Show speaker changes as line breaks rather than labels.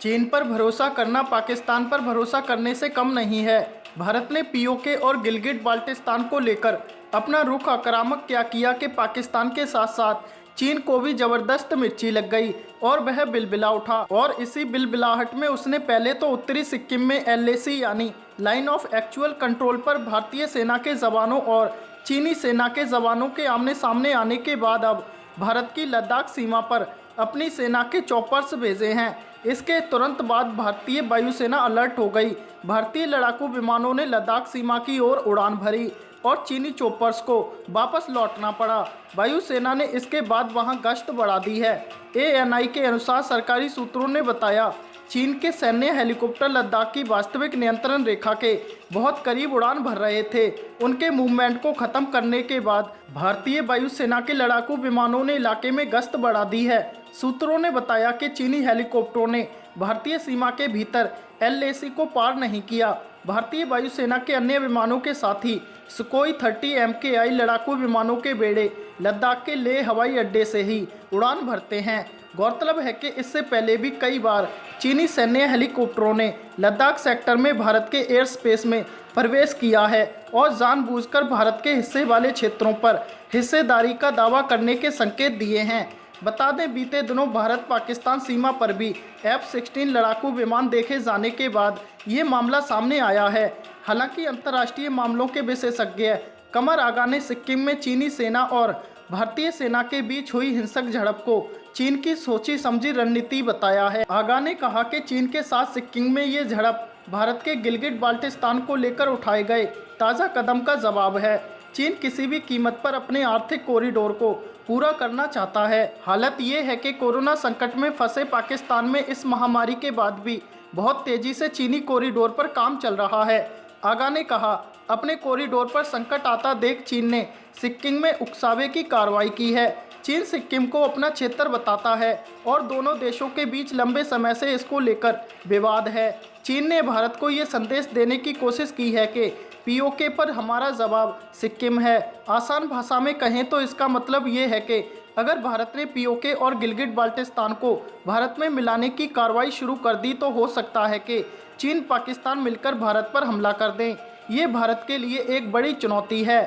चीन पर भरोसा करना पाकिस्तान पर भरोसा करने से कम नहीं है। भारत ने पीओके और गिलगिट बाल्टिस्तान को लेकर अपना रुख आक्रामक क्या किया कि पाकिस्तान के साथ साथ चीन को भी जबरदस्त मिर्ची लग गई और वह बिलबिला उठा। और इसी बिलबिलाहट में उसने पहले तो उत्तरी सिक्किम में एलएसी यानी लाइन ऑफ एक्चुअल कंट्रोल पर भारतीय सेना के जवानों और चीनी सेना के जवानों के आमने सामने आने के बाद अब भारत की लद्दाख सीमा पर अपनी सेना के चॉपर्स भेजे हैं। इसके तुरंत बाद भारतीय वायुसेना अलर्ट हो गई। भारतीय लड़ाकू विमानों ने लद्दाख सीमा की ओर उड़ान भरी और चीनी चॉपर्स को वापस लौटना पड़ा। वायुसेना ने इसके बाद वहां गश्त बढ़ा दी है। एएनआई के अनुसार सरकारी सूत्रों ने बताया, चीन के सैन्य हेलीकॉप्टर लद्दाख की वास्तविक नियंत्रण रेखा के बहुत करीब उड़ान भर रहे थे। उनके मूवमेंट को खत्म करने के बाद भारतीय वायुसेना के लड़ाकू विमानों ने इलाके में गश्त बढ़ा दी है। सूत्रों ने बताया कि चीनी हेलीकॉप्टरों ने भारतीय सीमा के भीतर एलएसी को पार नहीं किया। भारतीय वायुसेना के अन्य विमानों के साथ ही सुकोई 30 MKI लड़ाकू विमानों के बेड़े लद्दाख के लेह हवाई अड्डे से ही उड़ान भरते हैं। गौरतलब है कि इससे पहले भी कई बार चीनी सैन्य हेलीकॉप्टरों ने लद्दाख सेक्टर में भारत के एयर स्पेस में प्रवेश किया है और जानबूझकर भारत के हिस्से वाले क्षेत्रों पर हिस्सेदारी का दावा करने के संकेत दिए हैं। बता दें, बीते दिनों भारत पाकिस्तान सीमा पर भी F-16 लड़ाकू विमान देखे जाने के बाद ये मामला सामने आया है। हालांकि अंतर्राष्ट्रीय मामलों के विशेषज्ञ कमर आगा ने सिक्किम में चीनी सेना और भारतीय सेना के बीच हुई हिंसक झड़प को चीन की सोची समझी रणनीति बताया है। आगा ने कहा कि चीन के साथ सिक्किम में ये झड़प भारत के गिलगिट बाल्टिस्तान को लेकर उठाए गए ताज़ा कदम का जवाब है। चीन किसी भी कीमत पर अपने आर्थिक कॉरिडोर को पूरा करना चाहता है। हालत ये है कि कोरोना संकट में फंसे पाकिस्तान में इस महामारी के बाद भी बहुत तेजी से चीनी कॉरिडोर पर काम चल रहा है। आगा ने कहा, अपने कॉरिडोर पर संकट आता देख चीन ने सिक्किम में उकसावे की कार्रवाई की है। चीन सिक्किम को अपना क्षेत्र बताता है और दोनों देशों के बीच लंबे समय से इसको लेकर विवाद है। चीन ने भारत को ये संदेश देने की कोशिश की है कि पीओके पर हमारा जवाब सिक्किम है। आसान भाषा में कहें तो इसका मतलब ये है कि अगर भारत ने पीओके और गिलगिट बाल्टिस्तान को भारत में मिलाने की कार्रवाई शुरू कर दी तो हो सकता है कि चीन पाकिस्तान मिलकर भारत पर हमला कर दें। ये भारत के लिए एक बड़ी चुनौती है।